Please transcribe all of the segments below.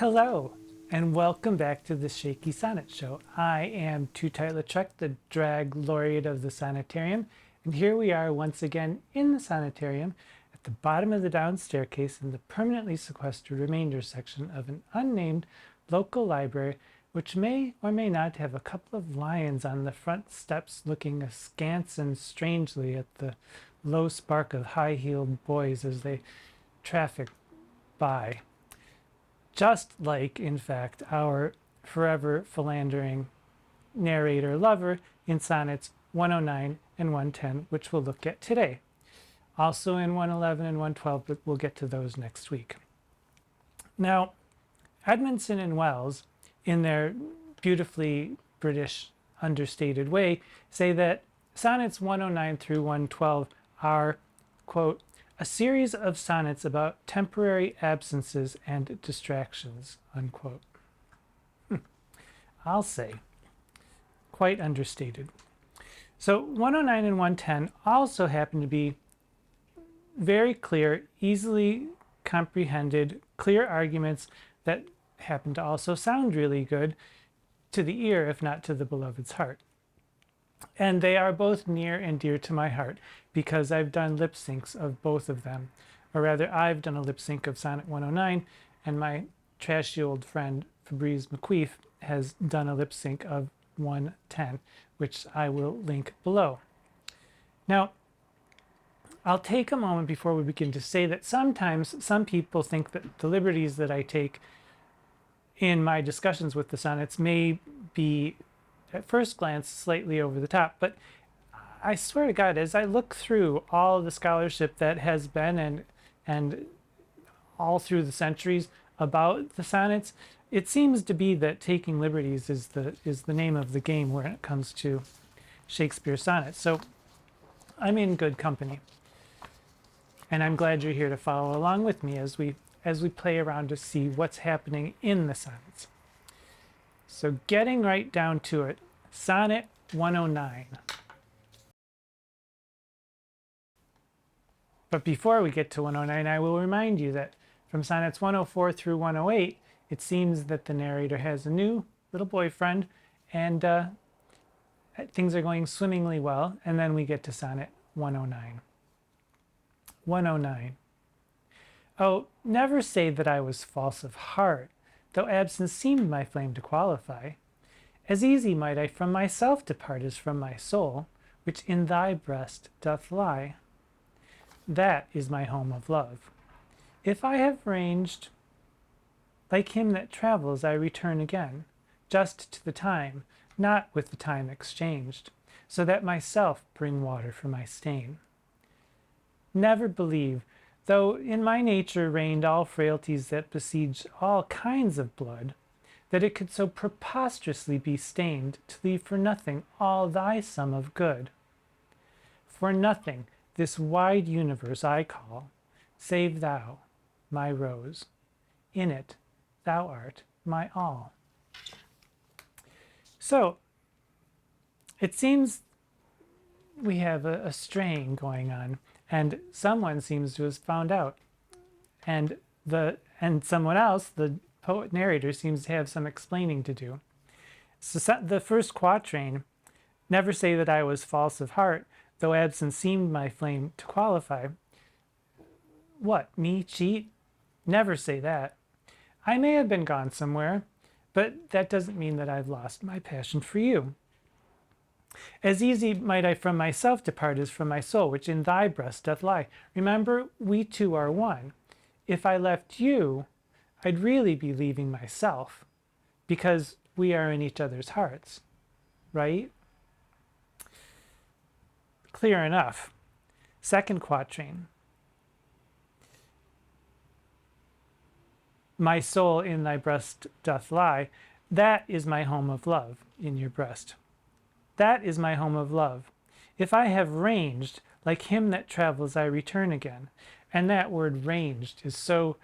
Hello, and welcome back to the Shaky Sonnet Show. I am Tootight Lautrec, the drag laureate of the Sonnetarium, and here we are once again in the Sonnetarium at the bottom of the down staircase in the permanently sequestered remainder section of an unnamed local library, which may or may not have a couple of lions on the front steps looking askance and strangely at the low spark of high-heeled boys as they traffic by. Just like, in fact, our forever philandering narrator lover in Sonnets 109 and 110, which we'll look at today. Also in 111 and 112, but we'll get to those next week. Now, Edmondson and Wells, in their beautifully British understated way, say that Sonnets 109 through 112 are, quote, a series of sonnets about temporary absences and distractions, unquote. I'll say, quite understated. So 109 and 110 also happen to be very clear, easily comprehended, clear arguments that happen to also sound really good to the ear, if not to the beloved's heart. And they are both near and dear to my heart because I've done lip syncs of both of them. Or rather, I've done a lip sync of Sonnet 109, and my trashy old friend Fabrice McQueef has done a lip sync of 110, which I will link below. Now, I'll take a moment before we begin to say that sometimes some people think that the liberties that I take in my discussions with the sonnets may be at first glance slightly over the top, but I swear to God, as I look through all the scholarship that has been and all through the centuries about the sonnets, it seems to be that taking liberties is the name of the game when it comes to Shakespeare sonnets. So I'm in good company, and I'm glad you're here to follow along with me as we play around to see what's happening in the sonnets. So getting right down to it, Sonnet 109. But before we get to 109, I will remind you that from Sonnets 104 through 108, it seems that the narrator has a new little boyfriend, and things are going swimmingly well, and then we get to Sonnet 109. 109. Oh, never say that I was false of heart, though absence seemed my flame to qualify. As easy might I from myself depart as from my soul, which in thy breast doth lie. That is my home of love. If I have ranged, like him that travels I return again, just to the time, not with the time exchanged, so that myself bring water for my stain. Never believe, though in my nature reigned all frailties that besiege all kinds of blood, that it could so preposterously be stained to leave for nothing all thy sum of good. For nothing this wide universe I call, save thou, my rose. In it thou art my all. So, it seems we have a straying going on, and someone seems to have found out, and someone else, the poet narrator, seems to have some explaining to do. So the first quatrain, never say that I was false of heart, though absence seemed my flame to qualify. What, me cheat? Never say that. I may have been gone somewhere, but that doesn't mean that I've lost my passion for you. As easy might I from myself depart as from my soul, which in thy breast doth lie. Remember, we two are one. If I left you, I'd really be leaving myself, because we are in each other's hearts, right? Clear enough. Second quatrain. My soul in thy breast doth lie. That is my home of love, in your breast. That is my home of love. If I have ranged, like him that travels I return again. And that word ranged is so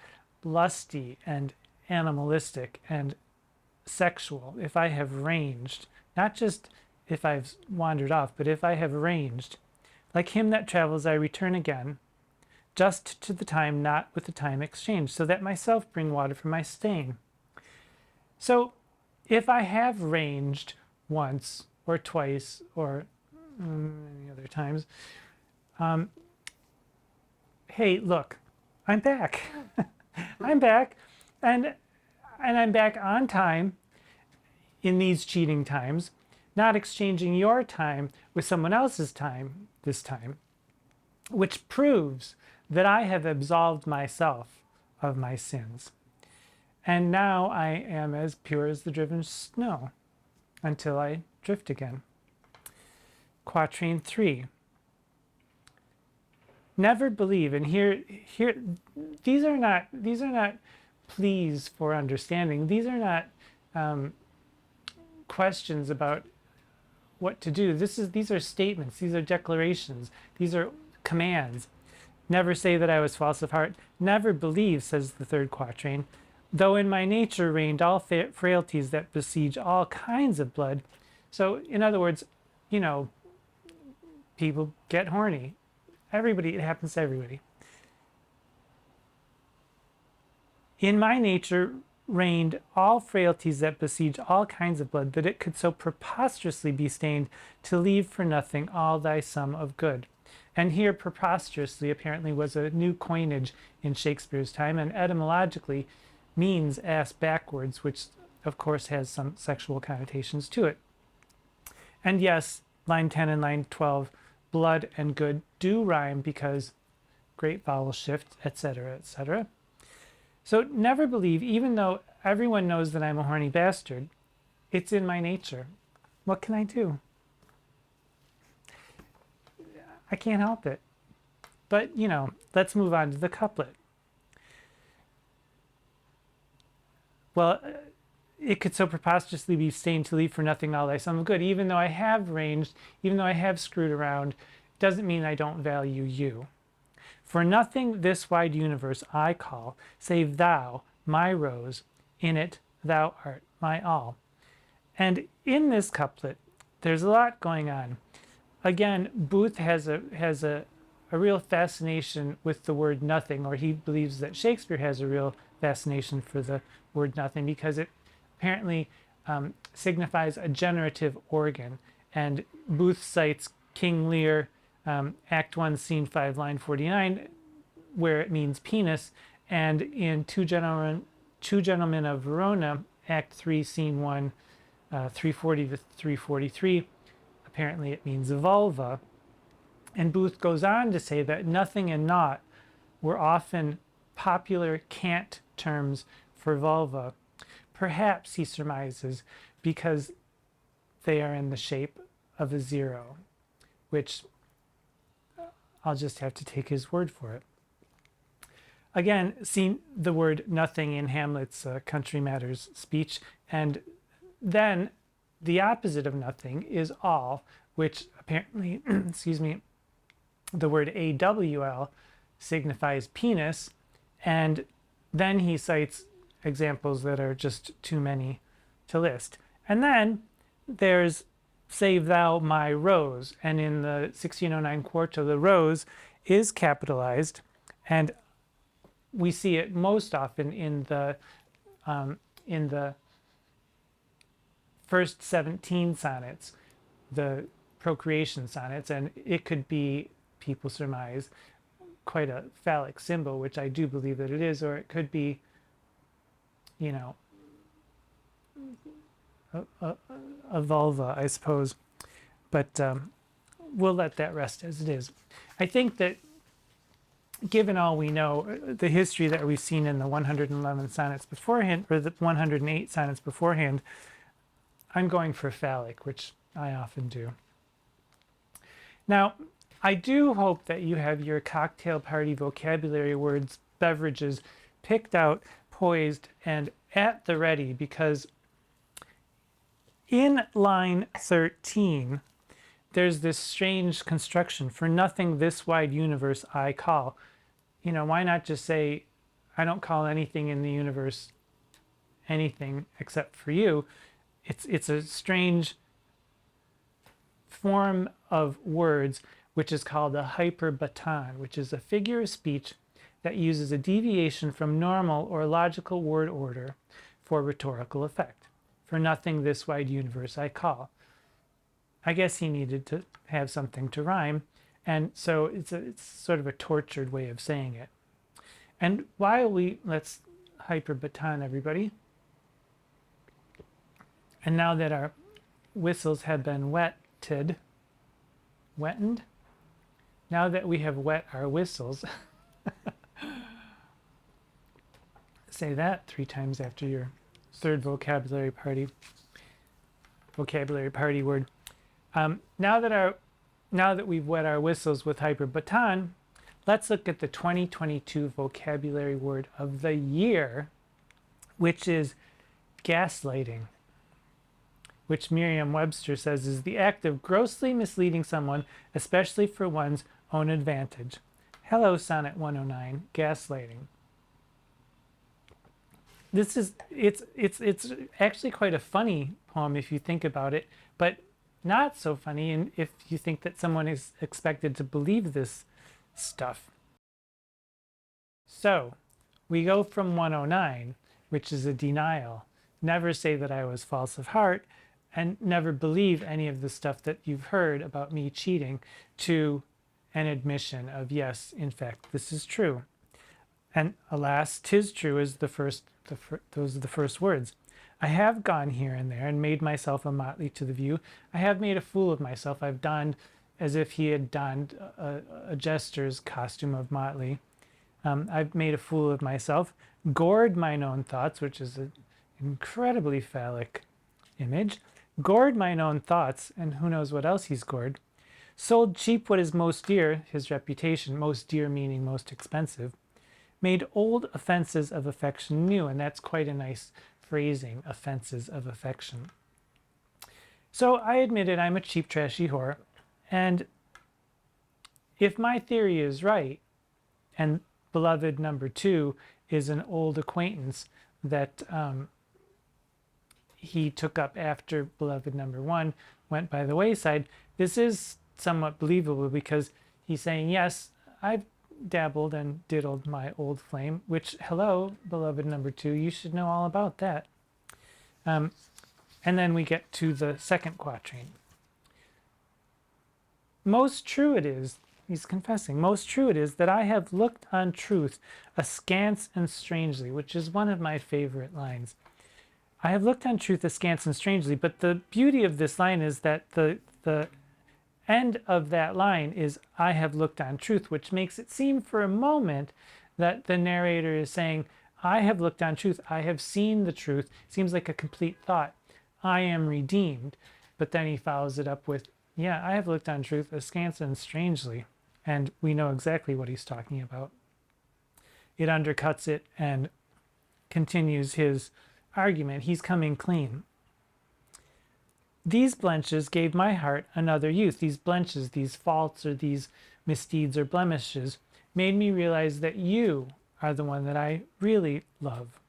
lusty and animalistic and sexual. If I have ranged, not just if I've wandered off, but if I have ranged, like him that travels I return again, just to the time, not with the time exchanged, so that myself bring water for my stain. So if I have ranged once or twice or many other times, hey, look, I'm back. I'm back, and I'm back on time in these cheating times, not exchanging your time with someone else's time this time, which proves that I have absolved myself of my sins. And now I am as pure as the driven snow until I drift again. Quatrain 3. Never believe, and here these are not pleas for understanding. These are not questions about what to do. These are statements, these are declarations, these are commands. Never say that I was false of heart. Never believe, says the third quatrain, though in my nature reigned all frailties that besiege all kinds of blood. So in other words, you know, people get horny. Everybody, it happens to everybody. In my nature reigned all frailties that besiege all kinds of blood, that it could so preposterously be stained to leave for nothing all thy sum of good. And here preposterously apparently was a new coinage in Shakespeare's time, and etymologically means ass backwards, which of course has some sexual connotations to it. And yes, line 10 and line 12, blood and good do rhyme because great vowel shift, etc., etc. So never believe, even though everyone knows that I'm a horny bastard, it's in my nature. What can I do? I can't help it. But, you know, let's move on to the couplet. Well, it could so preposterously be stained to leave for nothing all thy sum of good. Even though I have ranged, even though I have screwed around, doesn't mean I don't value you. For nothing this wide universe I call, save thou, my rose, in it thou art my all. And in this couplet, there's a lot going on. Again, Booth has a real fascination with the word nothing, or he believes that Shakespeare has a real fascination for the word nothing because it apparently signifies a generative organ. And Booth cites King Lear, Act 1, Scene 5, line 49, where it means penis, and in Two Gentlemen of Verona, Act 3, Scene 1, 340 to 343, apparently it means vulva. And Booth goes on to say that nothing and naught were often popular cant terms for vulva. Perhaps, he surmises, because they are in the shape of a zero, which I'll just have to take his word for it. Again, see the word nothing in Hamlet's Country Matters speech, and then the opposite of nothing is all, which apparently, excuse me, the word AWL signifies penis, and then he cites examples that are just too many to list. And then there's save thou my rose, and in the 1609 quarto, the rose is capitalized, and we see it most often in the first 17 sonnets, the procreation sonnets, and it could be, people surmise, quite a phallic symbol, which I do believe that it is, or it could be, you know, a vulva, I suppose. But we'll let that rest as it is. I think that given all we know, the history that we've seen in the 111 sonnets beforehand, or the 108 sonnets beforehand, I'm going for phallic, which I often do. Now, I do hope that you have your cocktail party vocabulary words, beverages picked out, poised, and at the ready, because in line 13, there's this strange construction, for nothing this wide universe I call. You know, why not just say, I don't call anything in the universe anything except for you? It's a strange form of words which is called a hyperbaton, which is a figure of speech that uses a deviation from normal or logical word order for rhetorical effect. For nothing this wide universe I call. I guess he needed to have something to rhyme, and so it's sort of a tortured way of saying it. And let's hyper baton everybody. And now that our whistles have been wettened, now that we have wet our whistles, say that 3 times after your third vocabulary party word. Now that we've wet our whistles with hyper baton, let's look at the 2022 vocabulary word of the year, which is gaslighting, which Merriam-Webster says is the act of grossly misleading someone, especially for one's own advantage. Hello, Sonnet 109, gaslighting. It's actually quite a funny poem if you think about it, but not so funny if you think that someone is expected to believe this stuff. So we go from 109, which is a denial, never say that I was false of heart, and never believe any of the stuff that you've heard about me cheating, to an admission of yes, in fact, this is true. And alas, 'tis true is those are the first words. I have gone here and there and made myself a motley to the view. I have made a fool of myself. I've donned as if he had donned a jester's costume of motley. I've made a fool of myself, gored mine own thoughts, which is an incredibly phallic image, gored mine own thoughts, and who knows what else he's gored, sold cheap what is most dear, his reputation, most dear meaning most expensive, made old offenses of affection new, and that's quite a nice phrasing, offenses of affection. So I admitted I'm a cheap, trashy whore, and if my theory is right, and beloved number 2 is an old acquaintance that he took up after beloved number 1 went by the wayside, this is somewhat believable because he's saying, yes, I've dabbled and diddled my old flame, which, hello, beloved number 2, you should know all about that. And then we get to the second quatrain. Most true it is, he's confessing, most true it is that I have looked on truth askance and strangely, which is one of my favorite lines. I have looked on truth askance and strangely, but the beauty of this line is that the end of that line is I have looked on truth, which makes it seem for a moment that the narrator is saying, I have looked on truth, I have seen the truth. Seems like a complete thought. I am redeemed. But then he follows it up with, yeah, I have looked on truth askance and strangely. And we know exactly what he's talking about. It undercuts it and continues his argument. He's coming clean. These blenches gave my heart another youth. These blenches, these faults or these misdeeds or blemishes made me realize that you are the one that I really love.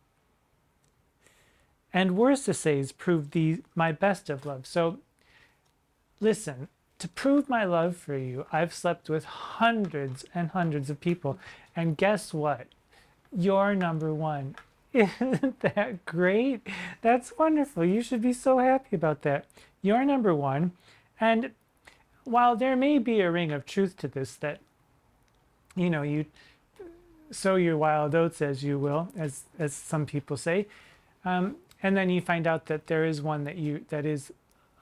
And worse essays proved my best of love. So listen, to prove my love for you, I've slept with hundreds and hundreds of people. And guess what? You're number 1. Isn't that great? That's wonderful. You should be so happy about that. You're number 1. And while there may be a ring of truth to this, that, you sow your wild oats as you will, as some people say, and then you find out that there is one that is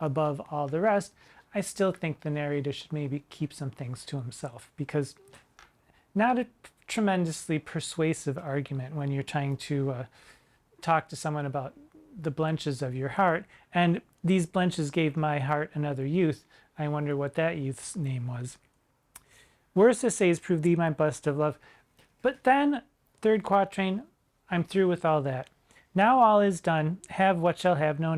above all the rest, I still think the narrator should maybe keep some things to himself, because not a tremendously persuasive argument when you're trying to talk to someone about the blenches of your heart. And these blenches gave my heart another youth. I wonder what that youth's name was. Worse essays prove thee my best of love. But then, third quatrain, I'm through with all that. Now all is done. Have what shall have no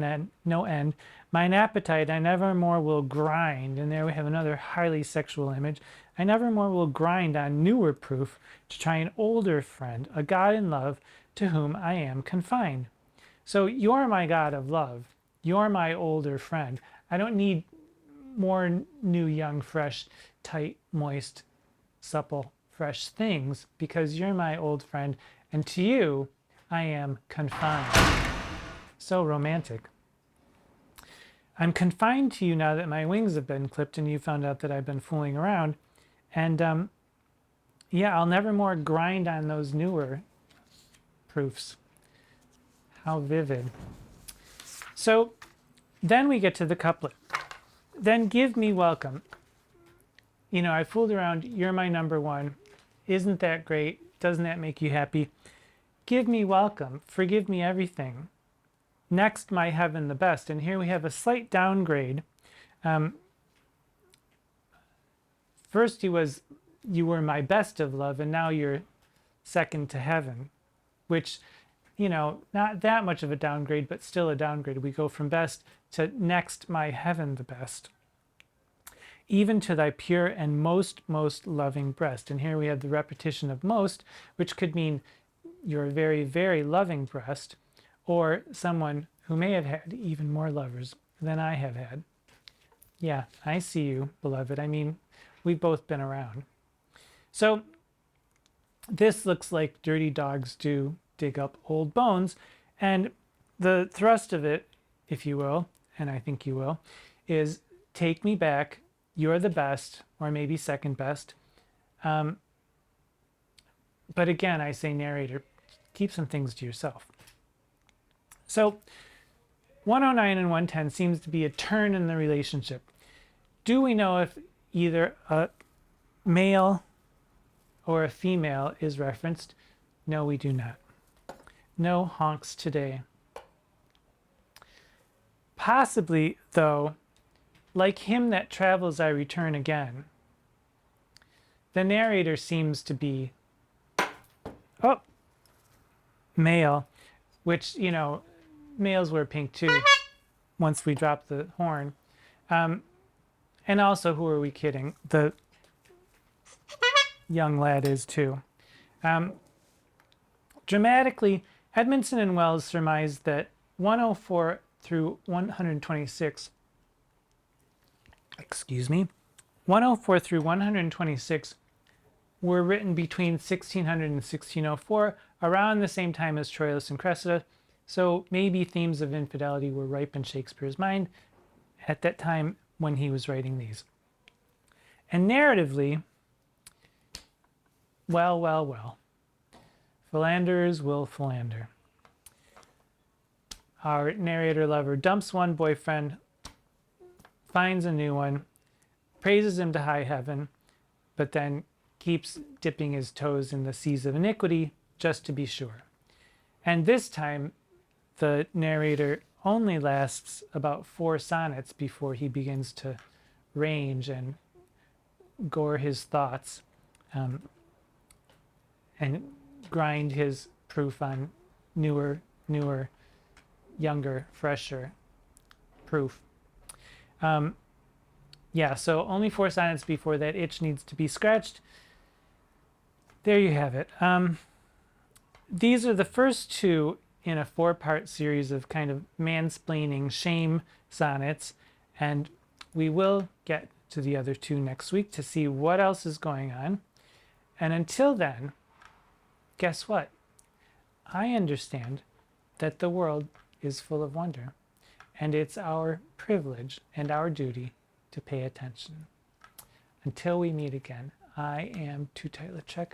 end. Mine appetite I never more will grind. And there we have another highly sexual image. I never more will grind on newer proof to try an older friend, a God in love, to whom I am confined. So you're my God of love. You're my older friend. I don't need more new, young, fresh, tight, moist, supple, fresh things, because you're my old friend, and to you I am confined. So romantic. I'm confined to you now that my wings have been clipped and you found out that I've been fooling around. And yeah, I'll never more grind on those newer proofs. How vivid. So then we get to the couplet. Then give me welcome. You know, I fooled around. You're my number one. Isn't that great? Doesn't that make you happy? Give me welcome. Forgive me everything. Next, my heaven the best. And here we have a slight downgrade. First you were my best of love, and now you're second to heaven, which, you know, not that much of a downgrade, but still a downgrade. We go from best to next, my heaven the best. Even to thy pure and most loving breast. And here we have the repetition of most, which could mean your very, very loving breast, or someone who may have had even more lovers than I have had. Yeah, I see you, beloved. I mean, we've both been around. So this looks like dirty dogs do dig up old bones. And the thrust of it, if you will, and I think you will, is take me back. You're the best, or maybe second best. But again, I say, narrator, keep some things to yourself. So 109 and 110 seems to be a turn in the relationship. Do we know if either a male or a female is referenced? No, we do not. No honks today. Possibly, though, like him that travels I return again, the narrator seems to be, oh, male, which, you know, males wear pink too once we drop the horn. And also, who are we kidding? The young lad is too. Dramatically, Edmondson and Wells surmised that 104 through 126, 104 through 126 were written between 1600 and 1604, around the same time as Troilus and Cressida. So maybe themes of infidelity were ripe in Shakespeare's mind at that time when he was writing these. And narratively, well, philanderers will philander. Our narrator lover dumps one boyfriend, finds a new one, praises him to high heaven, but then keeps dipping his toes in the seas of iniquity just to be sure. And this time, the narrator only lasts about 4 sonnets before he begins to range and gore his thoughts and grind his proof on newer, younger, fresher proof. Yeah, so only 4 sonnets before that itch needs to be scratched. There you have it. These are the first 2 in a 4-part series of kind of mansplaining shame sonnets, and we will get to the other 2 next week to see what else is going on. And until then, guess what? I understand that the world is full of wonder, and it's our privilege and our duty to pay attention. Until we meet again, I am Tootight Lautrec.